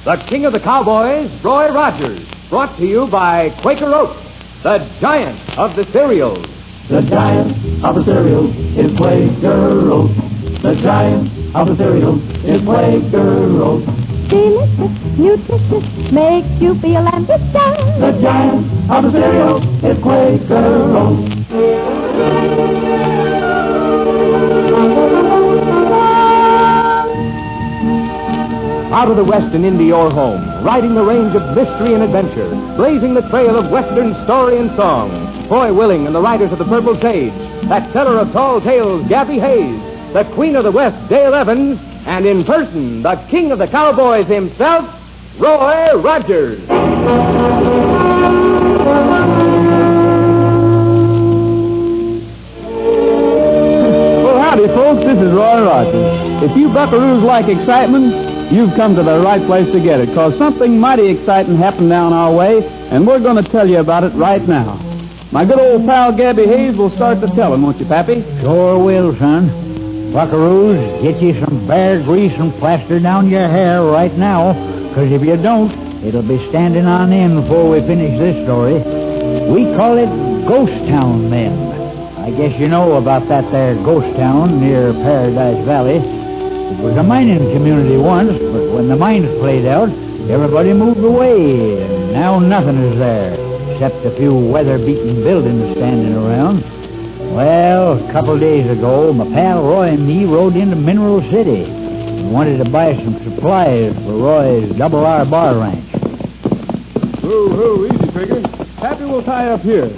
the king of the Cowboys, Roy Rogers, brought to you by Quaker Oats, the giant of the cereals. The giant of the cereals is Quaker Oats. The giant of the cereals is Quaker Oats. Delicious, nutritious, makes you feel ambitious. The giant of the cereal is Quaker Oats. Out of the West and into your home, riding the range of mystery and adventure, blazing the trail of Western story and song, Foy Willing and the Riders of the Purple Sage, that teller of tall tales, Gabby Hayes, the Queen of the West, Dale Evans, and in person, the King of the Cowboys himself, Roy Rogers. Well, howdy, folks. This is Roy Rogers. If you buckaroos like excitement, you've come to the right place to get it, because something mighty exciting happened down our way, and we're going to tell you about it right now. My good old pal Gabby Hayes will start the telling, won't you, Pappy? Sure will, son. Buckaroos, get you some bear grease and plaster down your hair right now, because if you don't, it'll be standing on end before we finish this story. We call it Ghost Town Men. I guess you know about that there ghost town near Paradise Valley. It was a mining community once, but when the mines played out, everybody moved away, and now nothing is there, except a few weather-beaten buildings standing around. Well, a couple days ago, my pal Roy and me rode into Mineral City and wanted to buy some supplies for Roy's Double R Bar Ranch. Hoo, easy, Trigger. Pappy will tie up here.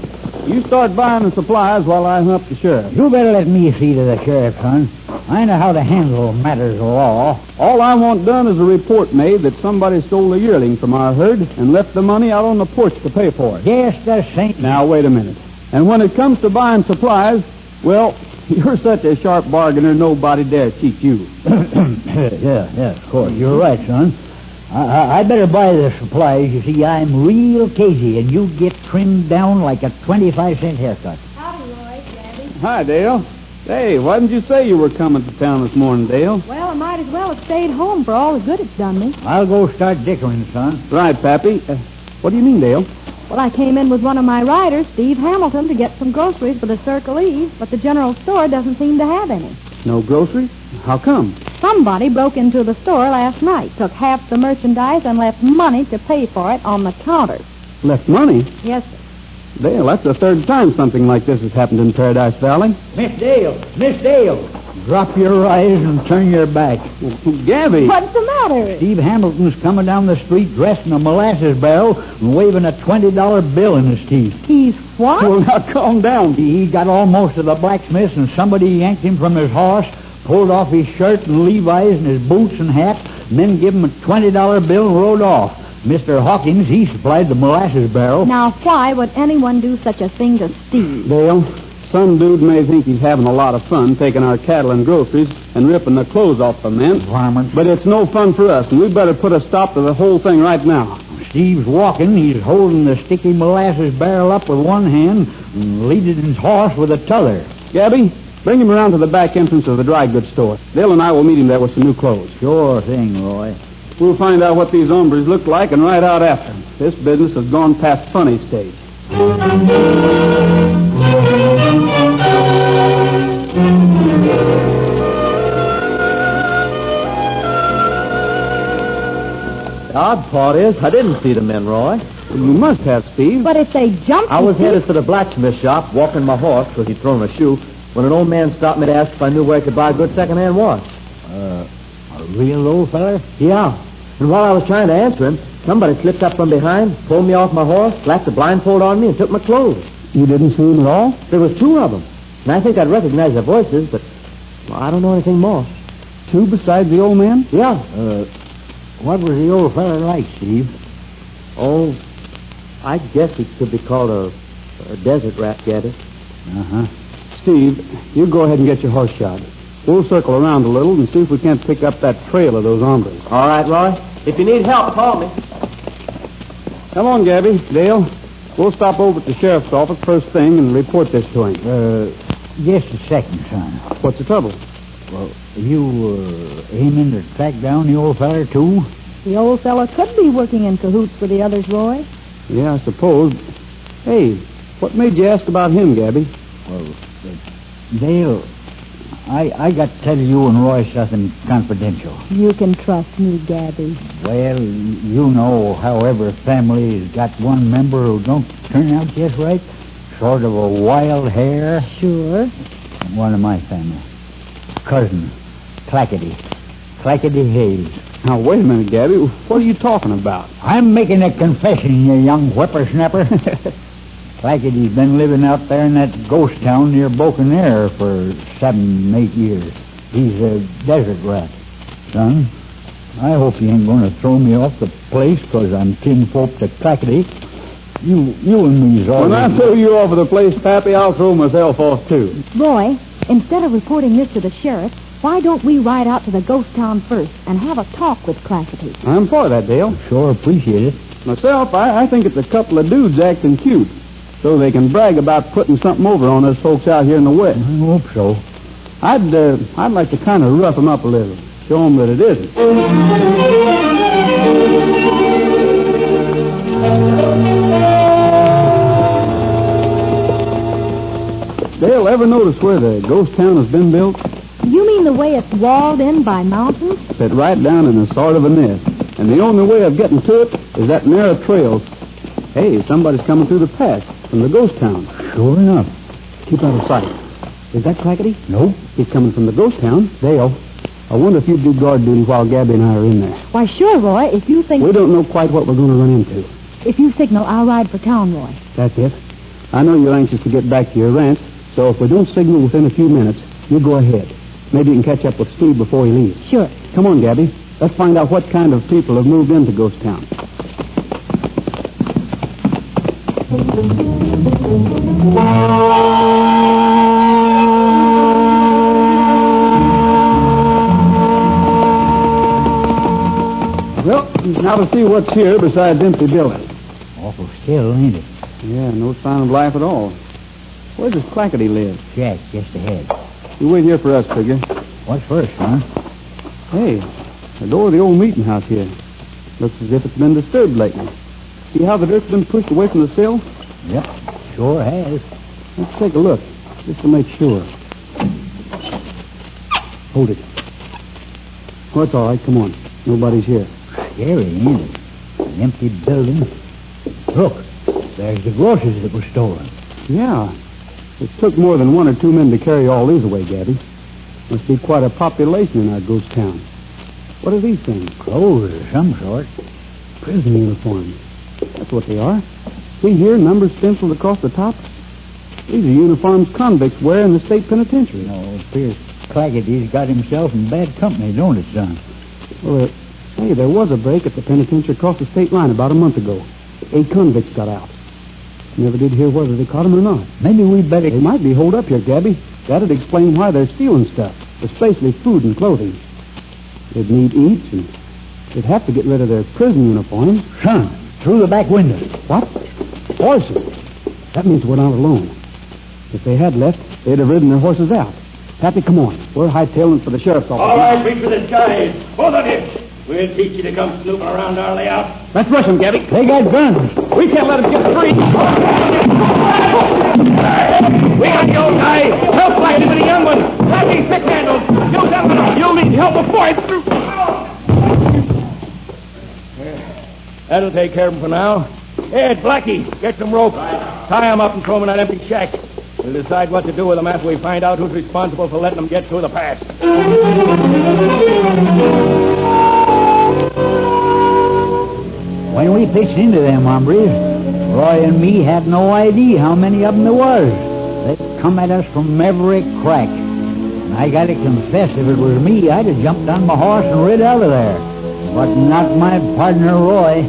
You start buying the supplies while I hunt up the sheriff. You better let me see to the sheriff, son. I know how to handle matters of law. All I want done is a report made that somebody stole a yearling from our herd and left the money out on the porch to pay for it. Yes, the same. Now, wait a minute. And when it comes to buying supplies, well, you're such a sharp bargainer, nobody dare cheat you. Yeah, of course. You're right, son. I better buy the supplies. You see, I'm real cagey, and you get trimmed down like a 25-cent haircut. Howdy, Roy, Gabby. Hi, Dale. Hey, why didn't you say you were coming to town this morning, Dale? Well, I might as well have stayed home for all the good it's done me. I'll go start dickering, son. Right, Pappy. What do you mean, Dale? Well, I came in with one of my riders, Steve Hamilton, to get some groceries for the Circle E, but the general store doesn't seem to have any. No groceries? How come? Somebody broke into the store last night, took half the merchandise, and left money to pay for it on the counter. Left money? Yes, sir. Dale, that's the third time something like this has happened in Paradise Valley. Miss Dale! Drop your eyes and turn your back. Gabby! What's the matter? Steve Hamilton's coming down the street dressed in a molasses barrel and waving a $20 bill in his teeth. He's what? Well, now calm down. He got almost to the blacksmith, and somebody yanked him from his horse, pulled off his shirt and Levi's and his boots and hat, and then gave him a $20 bill and rode off. Mr. Hawkins, he supplied the molasses barrel. Now, why would anyone do such a thing to Steve? Dale, some dude may think he's having a lot of fun taking our cattle and groceries and ripping the clothes off the men. Varmint. But it's no fun for us, and we better put a stop to the whole thing right now. Steve's walking. He's holding the sticky molasses barrel up with one hand and leading his horse with the t'other. Gabby, bring him around to the back entrance of the dry goods store. Dale and I will meet him there with some new clothes. Sure thing, Roy. We'll find out what these hombres look like and ride out after them. This business has gone past funny stage. The odd part is, I didn't see the men, Roy. You must have, Steve. But if they jumped... I was headed for the blacksmith shop, walking my horse because he'd thrown a shoe, when an old man stopped me to ask if I knew where I could buy a good second-hand watch. A real old feller? Yeah. And while I was trying to answer him, somebody slipped up from behind, pulled me off my horse, slapped a blindfold on me, and took my clothes. You didn't see him at all? There was two of them. And I think I'd recognize their voices, but I don't know anything more. Two besides the old man? Yeah. What was the old feller like, Steve? Oh, I guess he could be called a desert rat, Gabby. Uh-huh. Steve, you go ahead and get your horse shod. We'll circle around a little and see if we can't pick up that trail of those hombres. All right, Roy. If you need help, call me. Come on, Gabby. Dale, we'll stop over at the sheriff's office first thing and report this to him. Just a second, son. What's the trouble? Well, you aiming to track down the old feller, too? The old fellow could be working in cahoots with the others, Roy. Yeah, I suppose. Hey, what made you ask about him, Gabby? Well, Dale, I got to tell you and Roy something confidential. You can trust me, Gabby. Well, you know how every family's got one member who don't turn out just right. Sort of a wild hair. Sure. One of my family. Cousin, Clackety Hayes. Now, wait a minute, Gabby. What are you talking about? I'm making a confession, you young whippersnapper. Clackety's been living out there in that ghost town near Broken Air for 7-8 years. He's a desert rat. Son, I hope you ain't going to throw me off the place because I'm kinfolk to Clackety. You and me's all... When I throw you off of the place, Pappy, I'll throw myself off, too. Roy, instead of reporting this to the sheriff, why don't we ride out to the ghost town first and have a talk with Clackety? I'm for that, Dale. Sure appreciate it. Myself, I think it's a couple of dudes acting cute, so they can brag about putting something over on us folks out here in the West. I hope so. I'd like to kind of rough them up a little, show them that it isn't. Dale, ever notice where the ghost town has been built? You mean the way it's walled in by mountains? Set right down in a sort of a nest. And the only way of getting to it is that narrow trail. Hey, somebody's coming through the pass from the ghost town. Sure enough. Keep out of sight. Is that Clackety? Nope. He's coming from the ghost town. Dale, I wonder if you'd do guard duty while Gabby and I are in there. Why, sure, Roy, if you think... We don't know quite what we're going to run into. If you signal, I'll ride for town, Roy. That's it. I know you're anxious to get back to your ranch, so if we don't signal within a few minutes, you go ahead. Maybe you can catch up with Steve before he leaves. Sure. Come on, Gabby. Let's find out what kind of people have moved into Ghost Town. Well, now to see what's here besides empty buildings. Awful still, ain't it? Yeah, no sign of life at all. Where does Clackety live? Jack, just ahead. You wait here for us, figure. What's first, son? Hey, the door of the old meeting house here. Looks as if it's been disturbed lately. See how the dirt's been pushed away from the sill? Yep, sure has. Let's take a look, just to make sure. Hold it. Oh, it's all right. Come on. Nobody's here. Scary, ain't it? An empty building. Look, there's the groceries that were stolen. Yeah. It took more than 1 or 2 men to carry all these away, Gabby. Must be quite a population in our ghost town. What are these things? Clothes of some sort. Prison uniforms. That's what they are. See here, numbers stenciled across the top? These are uniforms convicts wear in the state penitentiary. No, Pierce Clackety's got himself in bad company, don't it, son? Well, hey, there was a break at the penitentiary across the state line about a month ago. 8 convicts got out. Never did hear whether they caught them or not. Maybe we'd better... They might be holed up here, Gabby. That'd explain why they're stealing stuff, especially food and clothing. They'd need eats, and they'd have to get rid of their prison uniforms. Son, through the back window. What? Horses? That means we're not alone. If they had left, they'd have ridden their horses out. Pappy, come on. We're hightailing for the sheriff's office. All right, reach for this guy. Both of you. We'll teach you to come snooping around our layout. Let's rush them, Gabby. They got guns. We can't let them get free. We got the old guy. Help like him with the young one. Pappy, pick handles. You gentlemen, you'll need help before it's through. That'll take care of him for now. Ed, Blackie, get some rope. Tie him up and throw him in that empty shack. We'll decide what to do with them after we find out who's responsible for letting them get through the pass. When we pitched into them hombres, Roy and me had no idea how many of them there was. They come at us from every crack. And I gotta confess, if it was me, I'd have jumped on my horse and rid out of there. But not my partner, Roy.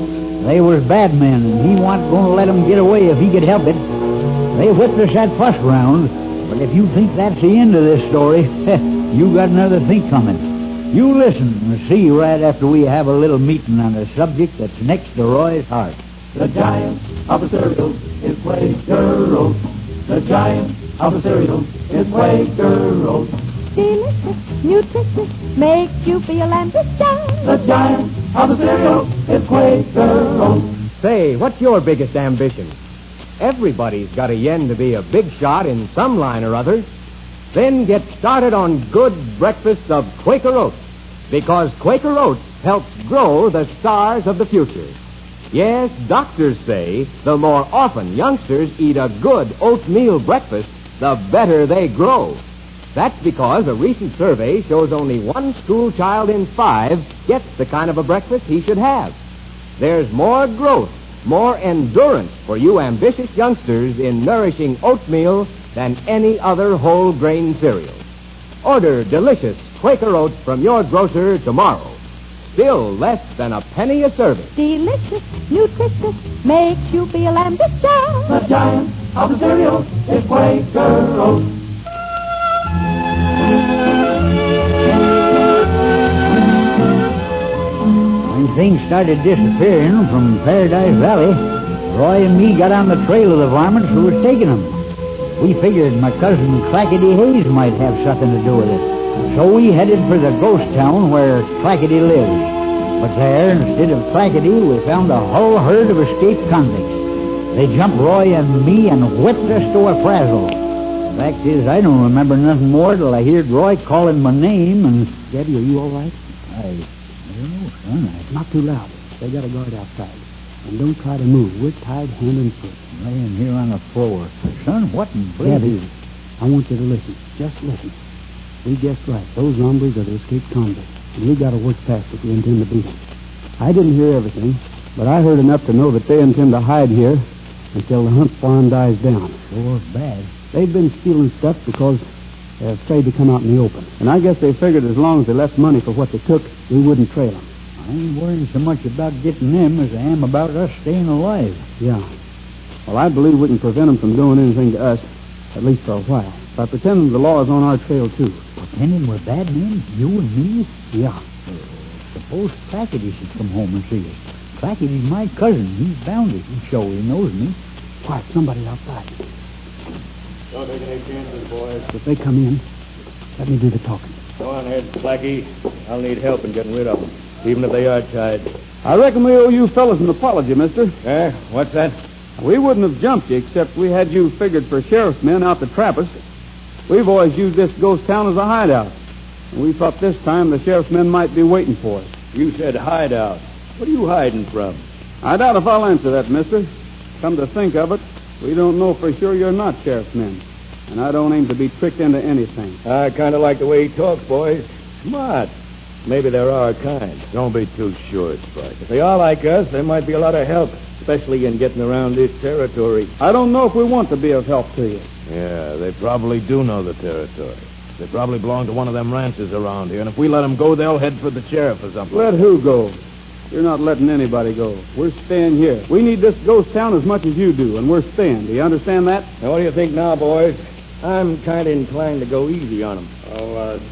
They was bad men, and he wasn't going to let them get away if he could help it. They whipped us that first round, but if you think that's the end of this story, you got another thing coming. You listen and see right after we have a little meeting on a subject that's next to Roy's heart. The giant of the cereal is Quaker Oats. The giant of the cereal is Quaker Oats. delicious, nutritious, makes you feel ambitious. The giant of the cereal is Quaker Oats. Say, what's your biggest ambition? Everybody's got a yen to be a big shot in some line or other. Then get started on good breakfasts of Quaker Oats, because Quaker Oats helps grow the stars of the future. Yes, doctors say the more often youngsters eat a good oatmeal breakfast, the better they grow. That's because a recent survey shows only one school child in 5 gets the kind of a breakfast he should have. There's more growth, more endurance for you ambitious youngsters in nourishing oatmeal than any other whole grain cereal. Order delicious Quaker Oats from your grocer tomorrow. Still less than a penny a serving. Delicious, nutritious, makes you feel ambitious. The giant of the cereal is Quaker Oats. When things started disappearing from Paradise Valley, Roy and me got on the trail of the varmints who was taking them. We figured my cousin Gabby Hayes might have something to do with it. So we headed for the ghost town where Clackety lives. But there, instead of Clackety, we found a whole herd of escaped convicts. They jumped Roy and me and whipped us to a frazzle. The fact is, I don't remember nothing more till I heard Roy calling my name and... Gabby, are you all right? I don't know, son. Not too loud. They got a guard outside. And don't try to move. We're tied hand and foot. Laying here on the floor. Son, what in Gabby, I want you to listen. Just listen. We guessed right. Those hombres are the escaped convicts. And we got to work fast if we intend to beat them. I didn't hear everything, but I heard enough to know that they intend to hide here until the hunt for them dies down. Sure bad. They've been stealing stuff because they're afraid to come out in the open. And I guess they figured as long as they left money for what they took, we wouldn't trail them. I ain't worrying so much about getting them as I am about us staying alive. Yeah. Well, I believe we can prevent them from doing anything to us, at least for a while, by pretending the law is on our trail, too. Pretending we're bad men? You and me? Yeah. Suppose Clackety should come home and see us. Clackety's my cousin. He's bound to show he knows me. Quiet, somebody outside. Don't take any chances, boys. If they come in, let me do the talking. Go on ahead, Clacky. I'll need help in getting rid of them, even if they are tied. I reckon we owe you fellas an apology, mister. What's that? We wouldn't have jumped you except we had you figured for sheriff's men out to trap us. We've always used this ghost town as a hideout. And we thought this time the sheriff's men might be waiting for us. You said hideout. What are you hiding from? I doubt if I'll answer that, mister. Come to think of it, we don't know for sure you're not sheriff's men. And I don't aim to be tricked into anything. I kind of like the way he talks, boys. Smart. Maybe they're our kind. Don't be too sure, Spike. If they are like us, there might be a lot of help, especially in getting around this territory. I don't know if we want to be of help to you. Yeah, they probably do know the territory. They probably belong to one of them ranches around here, and if we let them go, they'll head for the sheriff or something. Let who go? You're not letting anybody go. We're staying here. We need this ghost town as much as you do, and we're staying. Do you understand that? Now, what do you think now, boys? I'm kind of inclined to go easy on them.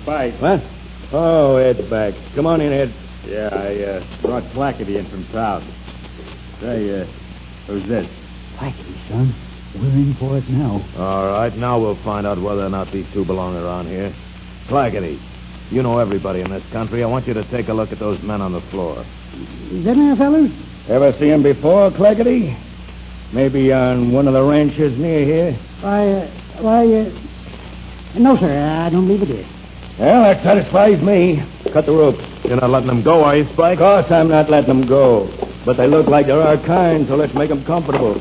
Spike. What? Oh, Ed's back. Come on in, Ed. Yeah, I brought Clackety in from town. Say, who's this? Clackety, son. We're in for it now. All right, now we'll find out whether or not these two belong around here. Clackety, you know everybody in this country. I want you to take a look at those men on the floor. Is that there, fellas? Ever see him before, Clackety? Maybe on one of the ranches near here? No, sir, I don't believe it is. Well, that satisfies me. Cut the rope. You're not letting them go, are you, Spike? Of course I'm not letting them go. But they look like they're our kind, so let's make them comfortable.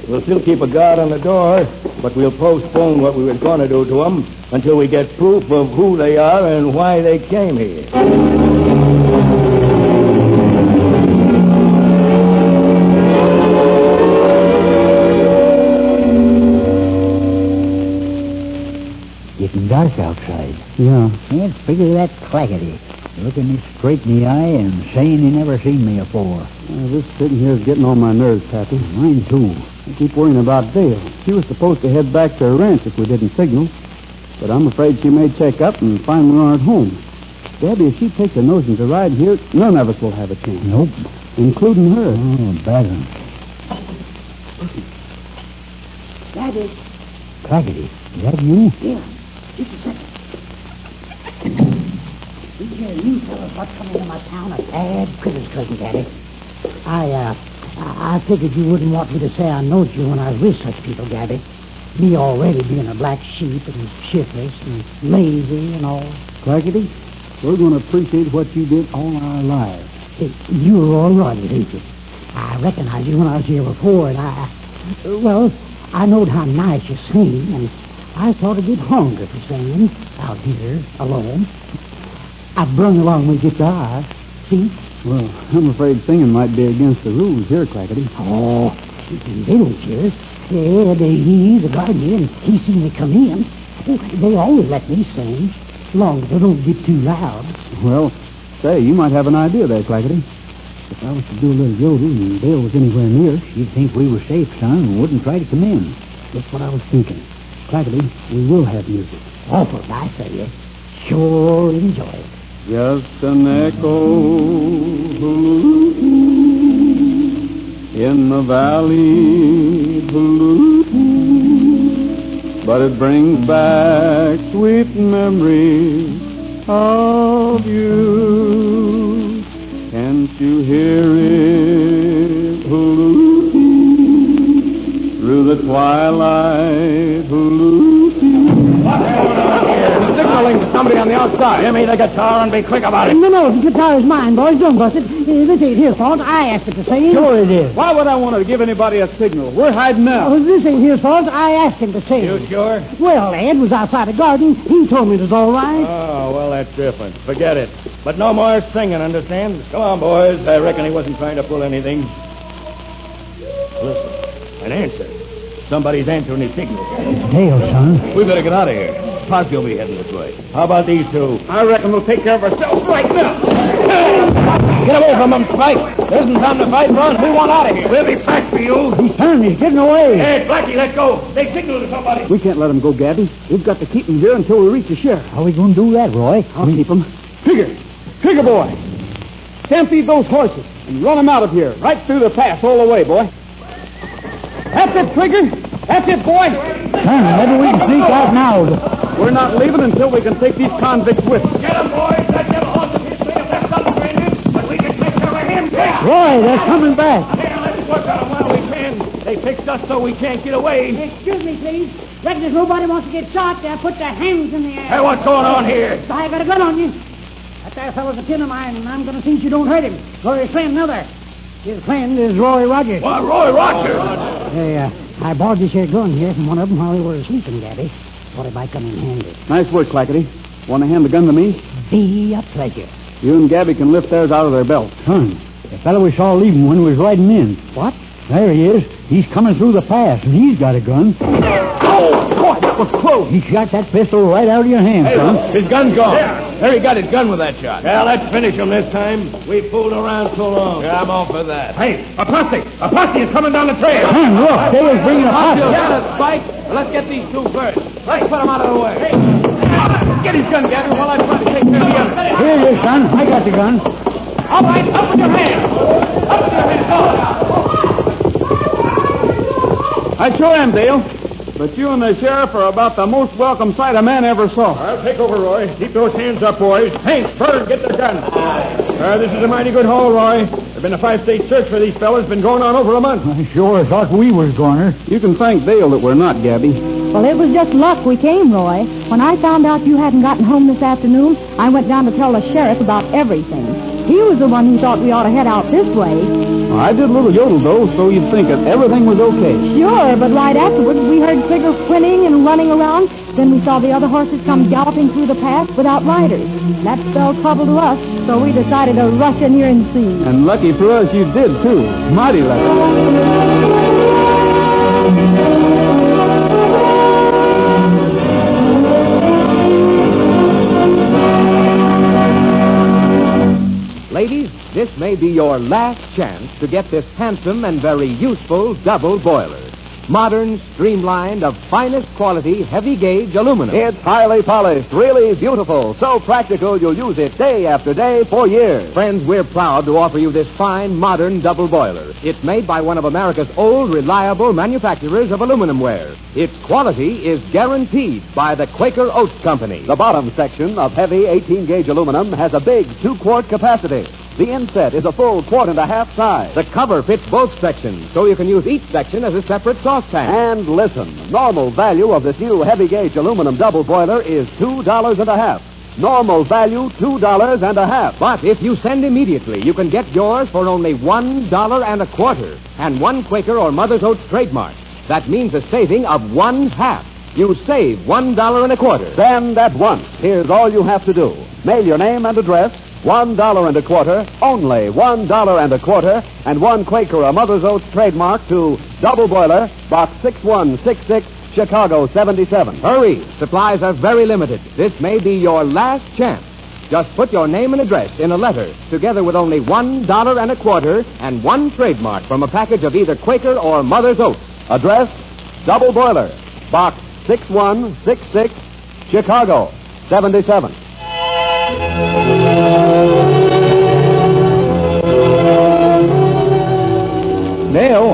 We'll still keep a guard on the door, but we'll postpone what we were going to do to them until we get proof of who they are and why they came here. Getting dark outside. Yeah. Can't figure that Clackety. Looking me straight in the eye and saying he never seen me before. This sitting here is getting on my nerves, Pappy. Mine, too. I keep worrying about Dale. She was supposed to head back to her ranch if we didn't signal. But I'm afraid she may check up and find we aren't home. Gabby, if she takes a notion to ride here, none of us will have a chance. Nope. Including her. Oh, bad one. Daddy. Clackety, is that you? Yeah. Just a second. You fellas what's coming into my town a bad critters, Cousin Daddy. I figured you wouldn't want me to say I knowed you when I was with such people, Gabby. Me already being a black sheep and shiftless and lazy and all. Clackety, we're going to appreciate what you did all our lives. Hey, you're Roy Rogers, ain't you? I recognized you when I was here before, and I knowed how nice you sing, and I thought I'd get hungry for singing out here alone. I brung along my guitar. See? Well, I'm afraid singing might be against the rules here, Clackety. Oh, they don't care. He's a gardener, and he seen me come in. They always let me sing, as long as they don't get too loud. Well, say, you might have an idea there, Clackety. If I was to do a little yodel and Dale was anywhere near, you'd think we were safe, son, and wouldn't try to come in. That's what I was thinking. Clackety, we will have music. Awful nice of you. Sure enjoy it. Just an echo in the valley, but it brings back sweet memories of you. Can't you hear it through the twilight? Signaling to somebody on the outside. Give me the guitar and be quick about it. No, the guitar is mine, boys. Don't bust it. This ain't his fault. I asked it to sing. Sure it is. Why would I want to give anybody a signal? We're hiding out. Oh, this ain't his fault. I asked him to sing. You sure? Well, Ed was outside the garden. He told me it was all right. Oh, well, that's different. Forget it. But no more singing, understand? Come on, boys. I reckon he wasn't trying to pull anything. Listen, an answer. Somebody's answering his signal. Dale, son. We better get out of here. Posse will be heading this way. How about these two? I reckon we'll take care of ourselves right now. Get away from them, Spike. There isn't time to fight, Ron. We want out of here. We'll be back for you. He's turned. He's getting away. Hey, Blackie, let's go. They signaled to somebody. We can't let him go, Gabby. We've got to keep him here until we reach the sheriff. How are we going to do that, Roy? I'll keep him. Trigger boy. Stampede those horses and run them out of here, right through the pass all the way, boy. That's it, Trigger. That's it, boy. Son, maybe we can sneak out now. We're not leaving until we can take these convicts with us. Get them, boys. That yellow horse is his thing if that's something for him. But we can take care of him, too. Roy, they're coming back. Yeah, let's work on them while we can. They fixed us so we can't get away. Excuse me, please. Reckon if nobody wants to get shot, they'll put their hands in the air. Hey, what's going on here? I got a gun on you. That there fellow's a kin of mine, and I'm going to see that you don't hurt him. Or his friend, another. His friend is Roy Rogers. Why, Roy Rogers. Hey, I borrowed this here gun here from one of them while they were sleeping, Gabby. Thought it might come in handy. Nice work, Clackety. Want to hand the gun to me? Be a pleasure. You and Gabby can lift theirs out of their belts. Son, the fellow we saw leaving when we was riding in. What? There he is. He's coming through the pass, and he's got a gun. Oh, boy, that was close. He shot that pistol right out of your hand, Hey, son. his gun's gone. Yeah. There he got his gun with that shot. Yeah, let's finish him this time. We fooled around so long. Yeah, I'm all for that. Hey, a posse! A posse is coming down the trail. Son, look, Dale's bringing a posse. Yeah, Spike. Well, let's get these two first. Let's put them out of the way. Hey, get his gun, Gabby, while I try to take care of the other. Here it is, son. I got the gun. All right, up with your hands. Up with your hands. Go. I sure am, Dale. But you and the sheriff are about the most welcome sight a man ever saw. I'll take over, Roy. Keep those hands up, boys. Hank, Bird, get their guns. This is a mighty good haul, Roy. There's been a 5-state search for these fellas. Been going on over a month. I sure thought we was goner. You can thank Dale that we're not, Gabby. Well, it was just luck we came, Roy. When I found out you hadn't gotten home this afternoon, I went down to tell the sheriff about everything. He was the one who thought we ought to head out this way. Well, I did a little yodel, though, so you'd think that everything was okay. Sure, but right afterwards we heard Trigger whinnying and running around. Then we saw the other horses come galloping through the pass without riders. That spelled trouble to us, so we decided to rush in here and see. And lucky for us, you did, too. Mighty lucky. Ladies, this may be your last chance to get this handsome and very useful double boiler. Modern, streamlined, of finest quality, heavy-gauge aluminum. It's highly polished, really beautiful, so practical you'll use it day after day for years. Friends, we're proud to offer you this fine, modern double boiler. It's made by one of America's old, reliable manufacturers of aluminum ware. Its quality is guaranteed by the Quaker Oats Company. The bottom section of heavy 18-gauge aluminum has a big 2-quart capacity. The inset is a full 1.5 quart size. The cover fits both sections, so you can use each section as a separate saucepan. And listen, normal value of this new heavy-gauge aluminum double boiler is $2.50. Normal value, $2.50. But if you send immediately, you can get yours for only $1.25 and one Quaker or Mother's Oats trademark. That means a saving of 1/2. You save $1.25. Send at once. Here's all you have to do. Mail your name and address, $1.25, only $1.25, and one Quaker or Mother's Oats trademark to Double Boiler, Box 6166, Chicago 77. Hurry! Supplies are very limited. This may be your last chance. Just put your name and address in a letter, together with only $1.25 and one trademark from a package of either Quaker or Mother's Oats. Address, Double Boiler, Box 6166, Chicago 77. Dale,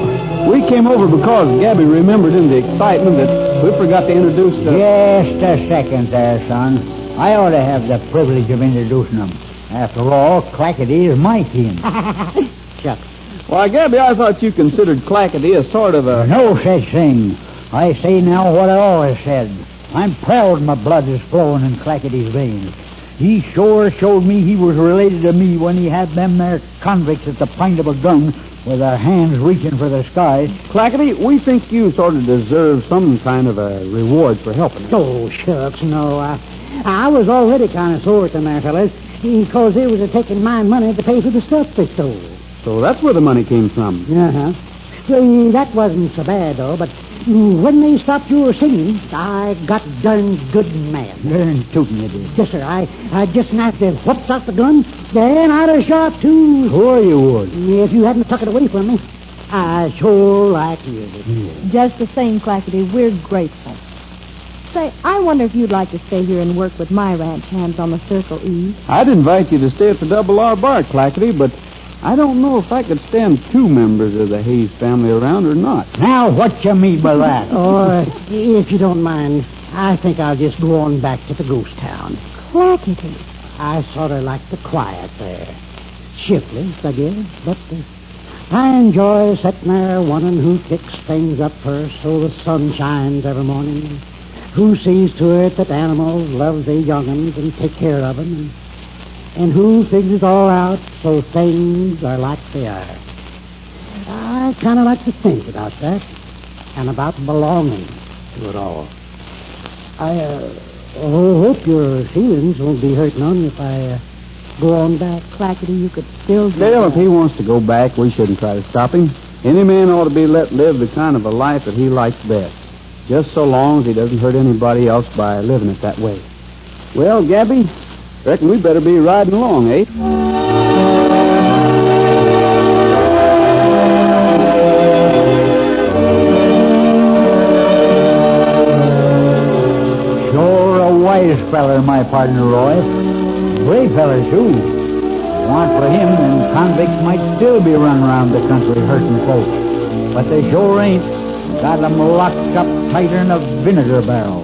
we came over because Gabby remembered in the excitement that we forgot to introduce the... Just a second there, son. I ought to have the privilege of introducing them. After all, Clackety is my team. Chuck. Why, Gabby, I thought you considered Clackety a sort of a... No such thing. I say now what I always said. I'm proud my blood is flowing in Clackety's veins. He sure showed me he was related to me when he had them there convicts at the point of a gun with their hands reaching for the sky. Clackety, we think you sort of deserve some kind of a reward for helping us. Oh, shucks, no. I was already kind of sore at them there, fellas, because they was taking my money to pay for the stuff they stole. So that's where the money came from. Uh-huh. Well, that wasn't so bad, though, but when they stopped your singing, I got darn good mad. Darn tootin' you did. Yes, sir. I just snapped the whoops off the gun, then I'd have shot, too. Sure you would. If you hadn't took it away from me, I sure like you did. Just the same, Clackety, we're grateful. Say, I wonder if you'd like to stay here and work with my ranch hands on the Circle E. I'd invite you to stay at the Double R Bar, Clackety, but I don't know if I could stand 2 members of the Hayes family around or not. Now, what you mean by that? Oh, if you don't mind, I think I'll just go on back to the ghost town. Clackety. I sort of like the quiet there. Shiftless, I guess, but I enjoy sitting there wondering who kicks things up first so the sun shines every morning. Who sees to it that animals love their young'uns and take care of them. And who figures all out so things are like they are. I kind of like to think about that and about belonging to it all. I hope your feelings won't be hurt none if I go on back. Clackety, you could still do Dale, that. if he wants to go back, we shouldn't try to stop him. Any man ought to be let live the kind of a life that he likes best, just so long as he doesn't hurt anybody else by living it that way. Well, Gabby, reckon we better be riding along, eh? Sure a wise feller, my partner, Roy. Brave feller, too. Want for him, and convicts might still be running around the country hurting folks. But they sure ain't. Got them locked up tighter than a vinegar barrel.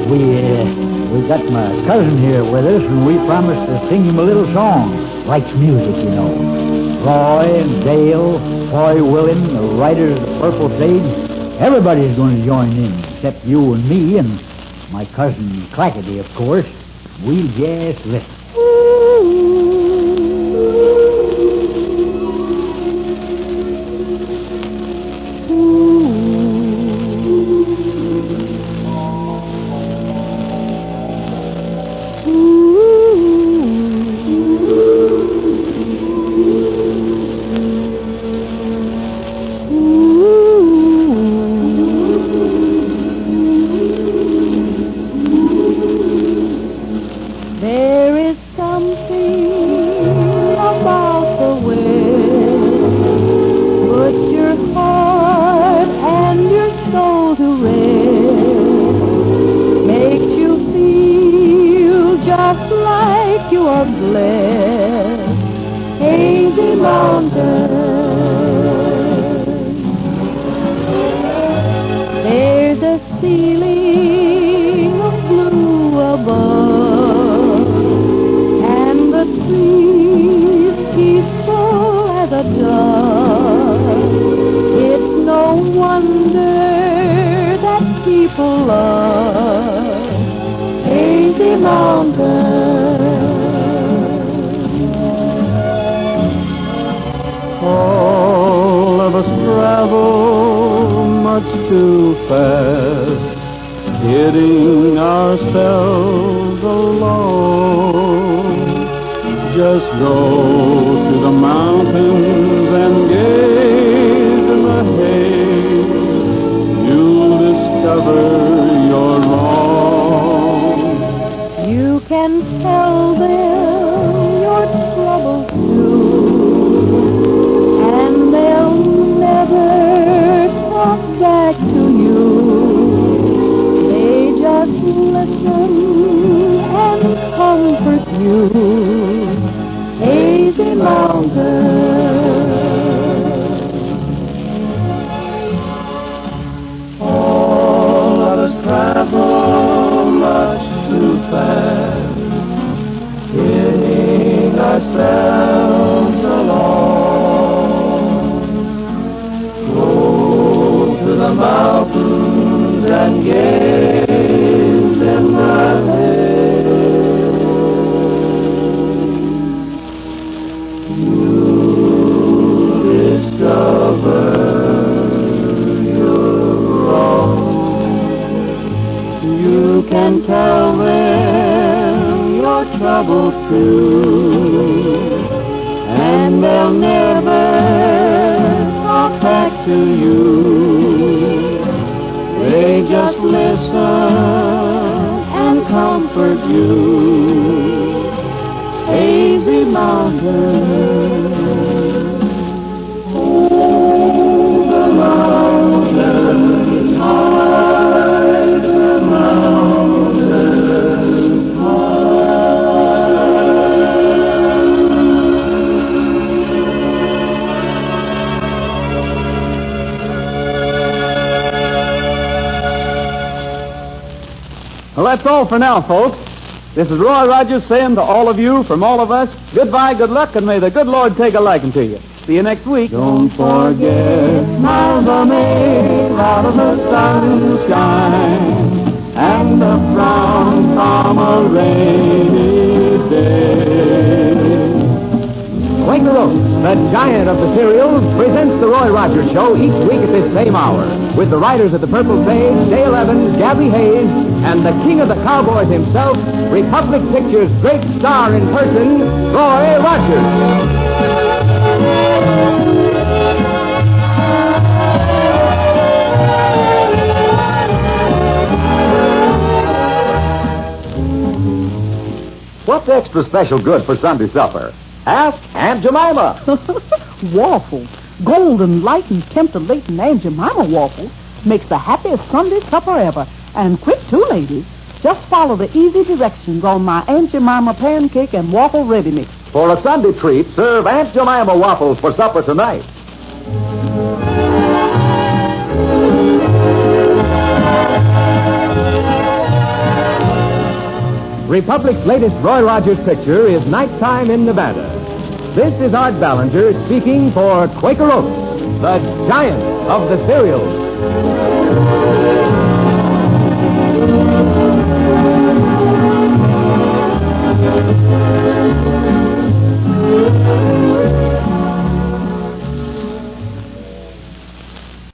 We got my cousin here with us, and we promised to sing him a little song. Likes music, you know. Roy and Dale, Foy Willin, the writers of the Purple Sage, everybody's going to join in, except you and me and my cousin Clackety, of course. We'll just listen. There is pure bliss. Hazy mountain. There's a ceiling of blue above, and the trees peaceful as a dove. It's no wonder that people love Hazy Mountain. All of us travel much too fast, getting ourselves alone. Just go to the mountains and gaze in the haze. You'll discover you're wrong. You can tell them your troubles too, and they'll never talk back to you. They just listen and comfort you. Hazy Mountain. All of us travel much too fast, getting ourselves along. Go to the mountains and gaze in the haze. You'll discover you're wrong. You can tell them your trouble too, and they'll never talk back to you. They just listen and comfort you. Hazy Mountain. The mountain high, the mountain Well, that's all for now, folks. This is Roy Rogers saying to all of you, from all of us, goodbye, good luck, and may the good Lord take a liking to you. See you next week. Don't forget, smiles are made out of the sunshine and the frown from a rainy day. Quaker Oats, the giant of the cereals, presents the Roy Rogers Show each week at this same hour, with the writers of the Purple Sage, Dale Evans, Gabby Hayes, and the king of the Cowboys himself, Republic Pictures' great star in person, Roy Rogers. What's extra special good for Sunday supper? Ask Aunt Jemima. Waffles. Golden, light, and tempter-latent Aunt Jemima waffles makes the happiest Sunday supper ever. And quick, too, ladies. Just follow the easy directions on my Aunt Jemima pancake and waffle ready mix. For a Sunday treat, serve Aunt Jemima waffles for supper tonight. Republic's latest Roy Rogers picture is Nighttime in Nevada. This is Art Ballinger speaking for Quaker Oats, the giant of the cereals.